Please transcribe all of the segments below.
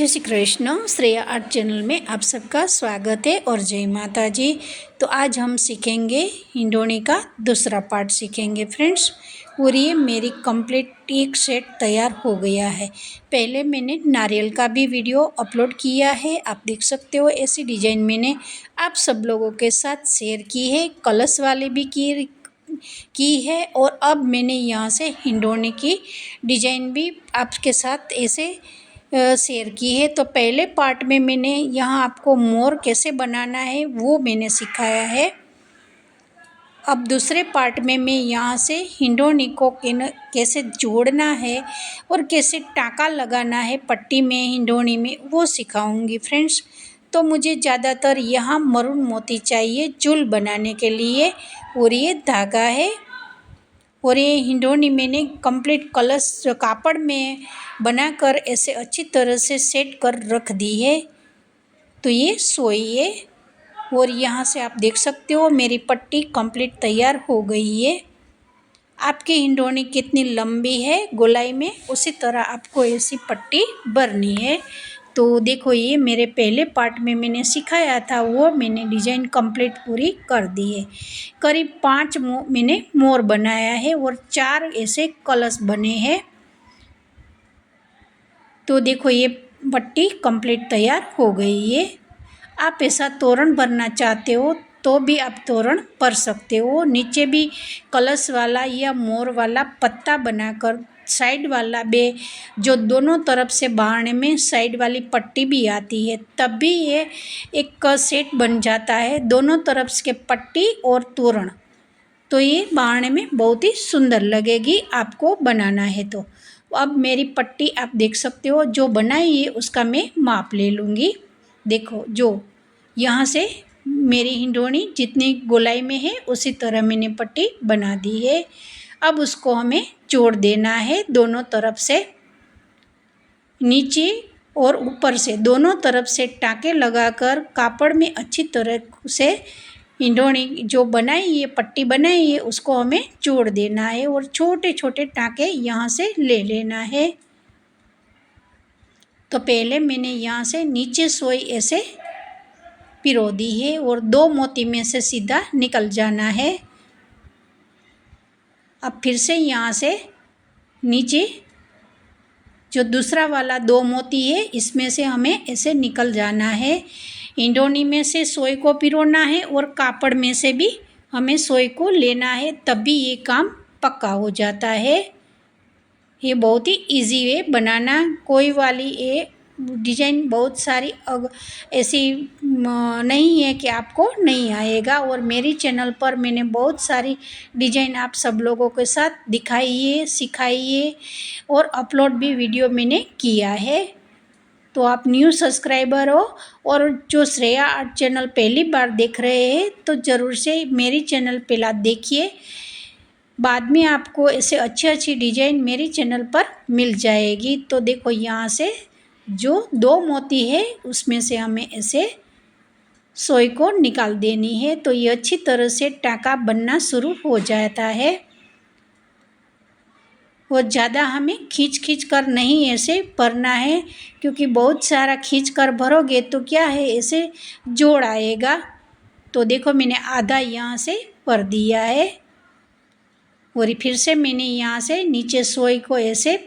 जय Shri Krishna. Shreya art channel में आप सबका स्वागत है और जय माता जी। तो आज हम सीखेंगे हिंडोनी का दूसरा पार्ट सीखेंगे फ्रेंड्स। और ये मेरी कंप्लीट एक सेट तैयार हो गया है। पहले मैंने नारियल का भी वीडियो अपलोड किया है, आप देख सकते हो। ऐसी डिज़ाइन मैंने आप सब लोगों के साथ शेयर की है, कलश वाले भी की है। और अब मैंने यहाँ से हिंडोनी की डिज़ाइन भी आपके साथ ऐसे शेयर की है। तो पहले पार्ट में मैंने यहाँ आपको मोर कैसे बनाना है वो मैंने सिखाया है। अब दूसरे पार्ट में मैं यहाँ से हिंडोनी को कैसे जोड़ना है और कैसे टाँका लगाना है पट्टी में, हिंडोनी में, वो सिखाऊंगी फ्रेंड्स। तो मुझे ज़्यादातर यहाँ मरून मोती चाहिए चूल बनाने के लिए, और ये धागा है। और ये हिंडोनी मैंने कंप्लीट कलश कापड़ में बनाकर ऐसे अच्छी तरह से सेट कर रख दी है। तो ये सोई है। और यहाँ से आप देख सकते हो मेरी पट्टी कंप्लीट तैयार हो गई है। आपकी हिंडोनी कितनी लंबी है गोलाई में, उसी तरह आपको ऐसी पट्टी भरनी है। तो देखो, ये मेरे पहले पार्ट में मैंने सिखाया था, वो मैंने डिज़ाइन कंप्लीट पूरी कर दी है। करीब 5 मैंने मोर बनाया है और 4 ऐसे कलश बने हैं। तो देखो, ये पट्टी कंप्लीट तैयार हो गई है। आप ऐसा तोरण भरना चाहते हो तो भी आप तोरण भर सकते हो। नीचे भी कलश वाला या मोर वाला पत्ता बनाकर साइड वाला जो दोनों तरफ से बाहरने में साइड वाली पट्टी भी आती है, तब भी ये एक सेट बन जाता है, दोनों तरफ के पट्टी और तोरण। तो ये बाहरने में बहुत ही सुंदर लगेगी आपको बनाना है। तो अब मेरी पट्टी आप देख सकते हो, जो बनाई है उसका मैं माप ले लूँगी। देखो, जो यहाँ से मेरी हिंडोनी जितनी गोलाई में है उसी तरह मैंने पट्टी बना दी है। अब उसको हमें जोड़ देना है दोनों तरफ से, नीचे और ऊपर से दोनों तरफ से टाँके लगाकर कापड़ में अच्छी तरह से हिंडोनी जो बनाई है, पट्टी बनाई है, उसको हमें जोड़ देना है। और छोटे छोटे टाँके यहाँ से ले लेना है। तो पहले मैंने यहाँ से नीचे सोई ऐसे पिरो दी है और 2 मोती में से सीधा निकल जाना है। अब फिर से यहाँ से नीचे जो दूसरा वाला 2 मोती है, इसमें से हमें ऐसे निकल जाना है। हिंडोनी में से सोई को पिरोना है और कापड़ में से भी हमें सोई को लेना है, तभी ये काम पक्का हो जाता है। ये बहुत ही इजी है बनाना। कोई वाली ये डिज़ाइन बहुत सारी ऐसी नहीं है कि आपको नहीं आएगा। और मेरी चैनल पर मैंने बहुत सारी डिज़ाइन आप सब लोगों के साथ दिखाई है, सिखाई है और अपलोड भी वीडियो मैंने किया है। तो आप न्यू सब्सक्राइबर हो और जो श्रेया आर्ट चैनल पहली बार देख रहे हैं तो ज़रूर से मेरी चैनल पहला देखिए, बाद में आपको ऐसे अच्छी डिज़ाइन मेरी चैनल पर मिल जाएगी। तो देखो, यहाँ से जो 2 मोती है उसमें से हमें ऐसे सोई को निकाल देनी है। तो ये अच्छी तरह से टाँका बनना शुरू हो जाता है। और ज़्यादा हमें खींच कर नहीं ऐसे भरना है, क्योंकि बहुत सारा खींच कर भरोगे तो क्या है, ऐसे जोड़ आएगा। तो देखो, मैंने आधा यहाँ से भर दिया है। और फिर से मैंने यहाँ से नीचे सोई को ऐसे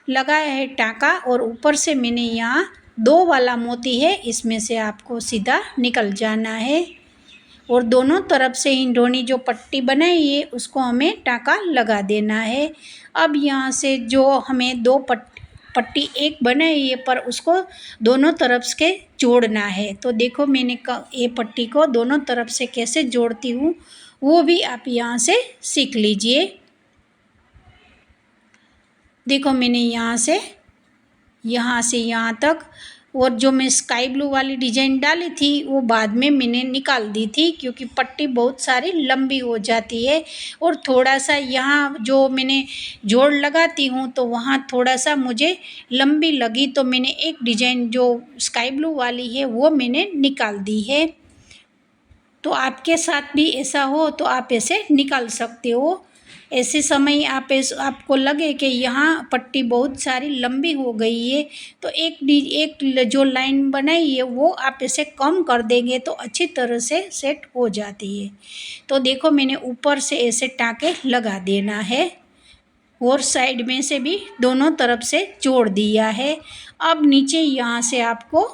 लगाया है टाँका, और ऊपर से मैंने यहाँ 2 वाला मोती है, इसमें से आपको सीधा निकल जाना है। और दोनों तरफ से हिंडोनी जो पट्टी बनाई है उसको हमें टाँका लगा देना है। अब यहाँ से जो हमें 2 पट्टी एक बनाई है, पर उसको दोनों तरफ के जोड़ना है। तो देखो, मैंने ये पट्टी को दोनों तरफ से कैसे जोड़ती हूँ वो भी आप यहाँ से सीख लीजिए। देखो, मैंने यहाँ से यहाँ तक, और जो मैं स्काई ब्लू वाली डिज़ाइन डाली थी वो बाद में मैंने निकाल दी थी, क्योंकि पट्टी बहुत सारी लंबी हो जाती है। और थोड़ा सा यहाँ जो मैंने जोड़ लगाती हूँ तो वहाँ थोड़ा सा मुझे लंबी लगी, तो मैंने एक डिज़ाइन जो स्काई ब्लू वाली है वो मैंने निकाल दी है। तो आपके साथ भी ऐसा हो तो आप ऐसे निकाल सकते हो। ऐसे समय आपको लगे कि यहाँ पट्टी बहुत सारी लंबी हो गई है, तो एक जो लाइन बनाई है वो आप इसे कम कर देंगे तो अच्छी तरह से सेट हो जाती है। तो देखो मैंने ऊपर से ऐसे टाँके लगा देना है और साइड में से भी दोनों तरफ से जोड़ दिया है। अब नीचे यहाँ से आपको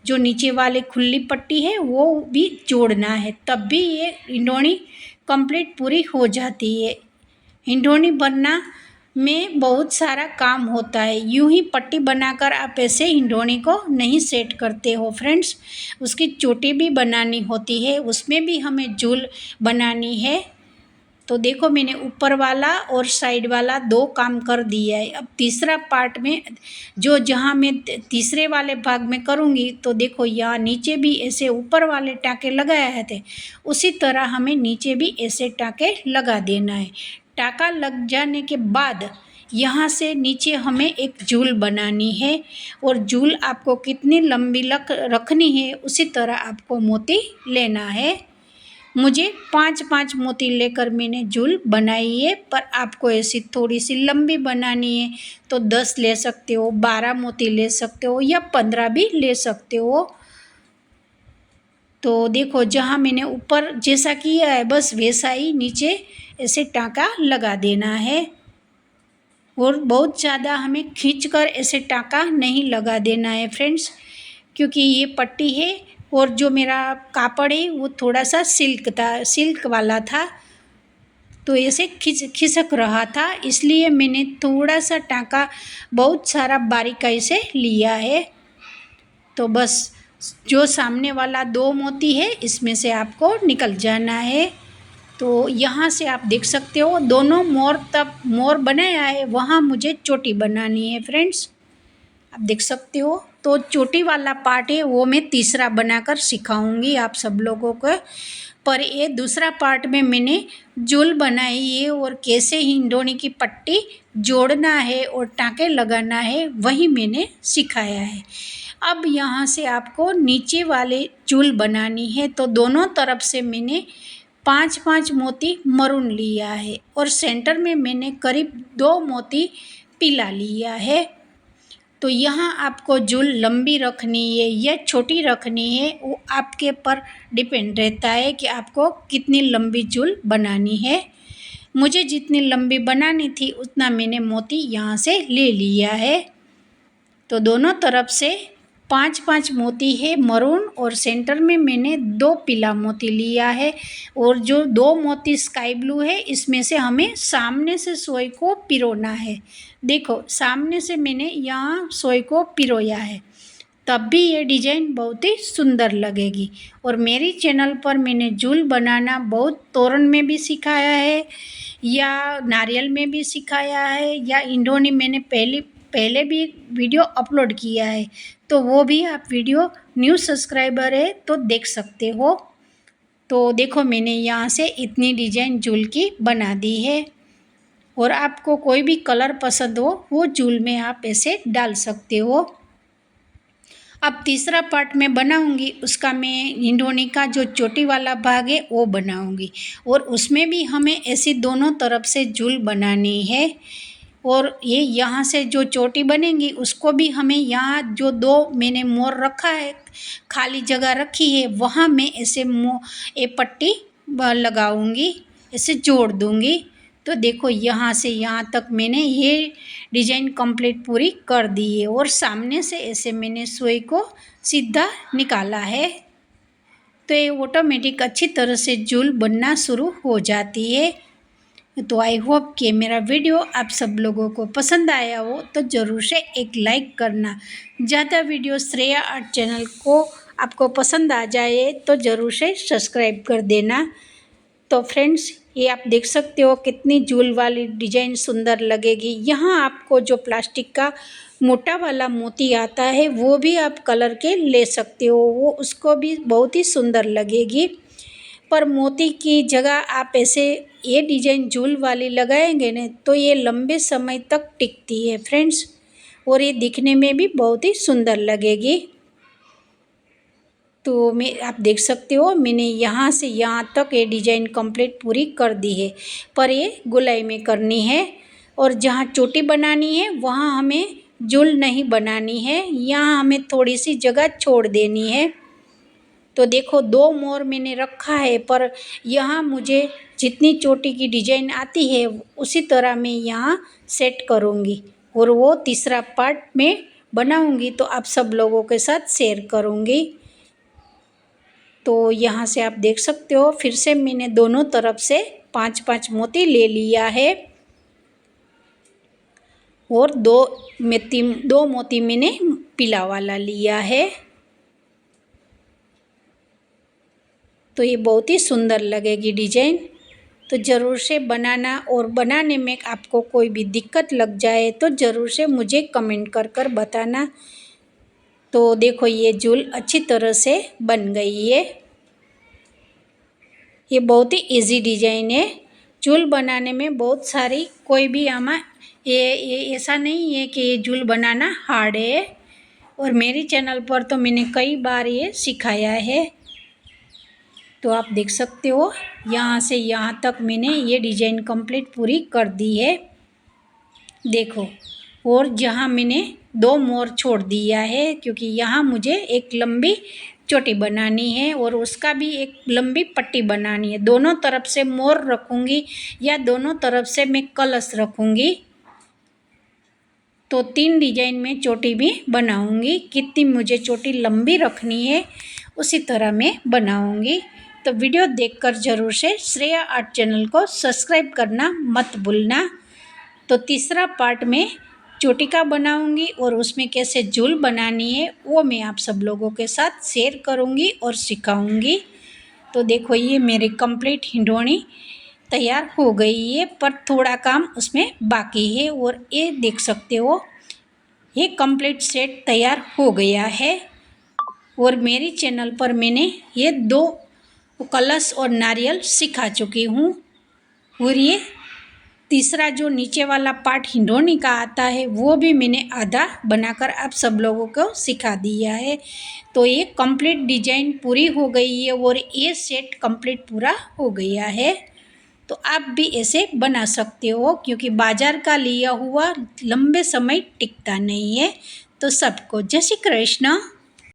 जो नीचे वाली खुली पट्टी है वो भी जोड़ना है, तब भी ये हिंडोनी कंप्लीट पूरी हो जाती है। हिंडोनी बनना में बहुत सारा काम होता है, यूं ही पट्टी बनाकर आप ऐसे हिंडोनी को नहीं सेट करते हो फ्रेंड्स। उसकी चोटी भी बनानी होती है, उसमें भी हमें जूल बनानी है। तो देखो मैंने ऊपर वाला और साइड वाला दो काम कर दिया है। अब तीसरा पार्ट में जहाँ मैं तीसरे वाले भाग में करूँगी, तो देखो यहाँ नीचे भी ऐसे ऊपर वाले टाँके लगाए थे, उसी तरह हमें नीचे भी ऐसे टाँके लगा देना है। टाँका लग जाने के बाद यहाँ से नीचे हमें एक जूल बनानी है, और जूल आपको कितनी लंबी रखनी है उसी तरह आपको मोती लेना है। मुझे 5-5 मोती लेकर मैंने जूल बनाई है, पर आपको ऐसी थोड़ी सी लंबी बनानी है तो 10 ले सकते हो, 12 मोती ले सकते हो या 15 भी ले सकते हो। तो देखो जहाँ मैंने ऊपर जैसा किया है बस वैसा ही नीचे ऐसे टाँका लगा देना है, और बहुत ज़्यादा हमें खींचकर ऐसे टाँका नहीं लगा देना है फ्रेंड्स, क्योंकि ये पट्टी है और जो मेरा कापड़ है वो थोड़ा सा सिल्क वाला था, तो ऐसे खिसक रहा था, इसलिए मैंने थोड़ा सा टाँका बहुत सारा बारीकाई से लिया है। तो बस जो सामने वाला 2 मोती है इसमें से आपको निकल जाना है। तो यहाँ से आप देख सकते हो दोनों मोर बनाया है, वहाँ मुझे चोटी बनानी है फ्रेंड्स, आप देख सकते हो। तो चोटी वाला पार्ट है वो मैं तीसरा बनाकर सिखाऊंगी आप सब लोगों को, पर ये दूसरा पार्ट में मैंने जूल बनाई है और कैसे हिंडोनी की पट्टी जोड़ना है और टाँके लगाना है वही मैंने सिखाया है। अब यहाँ से आपको नीचे वाले जूल बनानी है, तो दोनों तरफ से मैंने 5-5 मोती मरून लिया है और सेंटर में मैंने करीब 2 मोती पीला लिया है। तो यहाँ आपको जूल लंबी रखनी है या छोटी रखनी है वो आपके पर डिपेंड रहता है कि आपको कितनी लंबी जूल बनानी है। मुझे जितनी लंबी बनानी थी उतना मैंने मोती यहाँ से ले लिया है। तो दोनों तरफ से 5-5 मोती है मरून, और सेंटर में मैंने 2 पीला मोती लिया है, और जो 2 मोती स्काई ब्लू है इसमें से हमें सामने से सोई को पिरोना है। देखो सामने से मैंने यहाँ सोई को पिरोया है, तब भी ये डिजाइन बहुत ही सुंदर लगेगी। और मेरी चैनल पर मैंने जूल बनाना बहुत तोरण में भी सिखाया है, या नारियल में भी सिखाया है, या हिंडोनी मैंने पहले भी वीडियो अपलोड किया है, तो वो भी आप वीडियो न्यू सब्सक्राइबर है तो देख सकते हो। तो देखो मैंने यहाँ से इतनी डिजाइन जूल की बना दी है, और आपको कोई भी कलर पसंद हो वो जूल में आप ऐसे डाल सकते हो। अब तीसरा पार्ट मैं बनाऊंगी, उसका मैं हिंडोनी का जो चोटी वाला भाग है वो बनाऊंगी, और उसमें भी हमें ऐसी दोनों तरफ से जूल बनानी है। और ये यहाँ से जो चोटी बनेगी उसको भी हमें यहाँ जो 2 मैंने मोर रखा है, खाली जगह रखी है, वहाँ मैं ऐसे ये पट्टी लगाऊंगी, ऐसे जोड़ दूंगी। तो देखो यहाँ से यहाँ तक मैंने ये डिजाइन कंप्लीट पूरी कर दी है, और सामने से ऐसे मैंने सुई को सीधा निकाला है, तो ये ऑटोमेटिक अच्छी तरह से जूल बनना शुरू हो जाती है। तो आई होप कि मेरा वीडियो आप सब लोगों को पसंद आया हो, तो ज़रूर से एक लाइक करना। ज़्यादा वीडियो श्रेया आर्ट चैनल को आपको पसंद आ जाए तो ज़रूर से सब्सक्राइब कर देना। तो फ्रेंड्स ये आप देख सकते हो कितनी जूल वाली डिजाइन सुंदर लगेगी। यहाँ आपको जो प्लास्टिक का मोटा वाला मोती आता है वो भी आप कलर के ले सकते हो, वो उसको भी बहुत ही सुंदर लगेगी। पर मोती की जगह आप ऐसे ये डिजाइन जूल वाली लगाएंगे ना तो ये लंबे समय तक टिकती है फ्रेंड्स, और ये दिखने में भी बहुत ही सुंदर लगेगी। तो मैं आप देख सकते हो मैंने यहाँ से यहाँ तक ये डिजाइन कंप्लीट पूरी कर दी है, पर ये गोलाई में करनी है। और जहाँ चोटी बनानी है वहाँ हमें झूल नहीं बनानी है, यहाँ हमें थोड़ी सी जगह छोड़ देनी है। तो देखो 2 मोर मैंने रखा है, पर यहाँ मुझे जितनी चोटी की डिजाइन आती है उसी तरह मैं यहाँ सेट करूँगी और वो तीसरा पार्ट में बनाऊँगी तो आप सब लोगों के साथ शेयर करूँगी। तो यहाँ से आप देख सकते हो फिर से मैंने दोनों तरफ से 5-5 मोती ले लिया है और 2 मोती मैंने पीला वाला लिया है। तो ये बहुत ही सुंदर लगेगी डिजाइन, तो ज़रूर से बनाना। और बनाने में आपको कोई भी दिक्कत लग जाए तो ज़रूर से मुझे कमेंट कर बताना। तो देखो ये झूल अच्छी तरह से बन गई है। ये बहुत ही इजी डिजाइन है। झूल बनाने में बहुत सारी कोई भी ये ऐसा नहीं है कि ये झूल बनाना हार्ड है, और मेरी चैनल पर तो मैंने कई बार ये सिखाया है। तो आप देख सकते हो यहाँ से यहाँ तक मैंने ये डिजाइन कंप्लीट पूरी कर दी है, देखो। और जहाँ मैंने 2 मोर छोड़ दिया है क्योंकि यहाँ मुझे एक लंबी चोटी बनानी है और उसका भी एक लंबी पट्टी बनानी है। दोनों तरफ से मोर रखूँगी या दोनों तरफ से मैं कलश रखूँगी, तो 3 डिजाइन में चोटी भी बनाऊँगी। कितनी मुझे चोटी लंबी रखनी है उसी तरह मैं बनाऊँगी। तो वीडियो देखकर ज़रूर से श्रेया आर्ट चैनल को सब्सक्राइब करना मत भूलना। तो तीसरा पार्ट में चोटी का बनाऊँगी और उसमें कैसे झूल बनानी है वो मैं आप सब लोगों के साथ शेयर करूँगी और सिखाऊँगी। तो देखो ये मेरी कंप्लीट हिंडोनी तैयार हो गई है, पर थोड़ा काम उसमें बाकी है। और ये देख सकते हो ये कंप्लीट सेट तैयार हो गया है। और मेरी चैनल पर मैंने ये 2 कलश और नारियल सिखा चुकी हूँ, और ये तीसरा जो नीचे वाला पार्ट हिंडोनी का आता है वो भी मैंने आधा बनाकर आप सब लोगों को सिखा दिया है। तो ये कंप्लीट डिजाइन पूरी हो गई है और ये सेट कंप्लीट पूरा हो गया है। तो आप भी ऐसे बना सकते हो क्योंकि बाजार का लिया हुआ लंबे समय टिकता नहीं है। तो सबको जय श्री कृष्ण।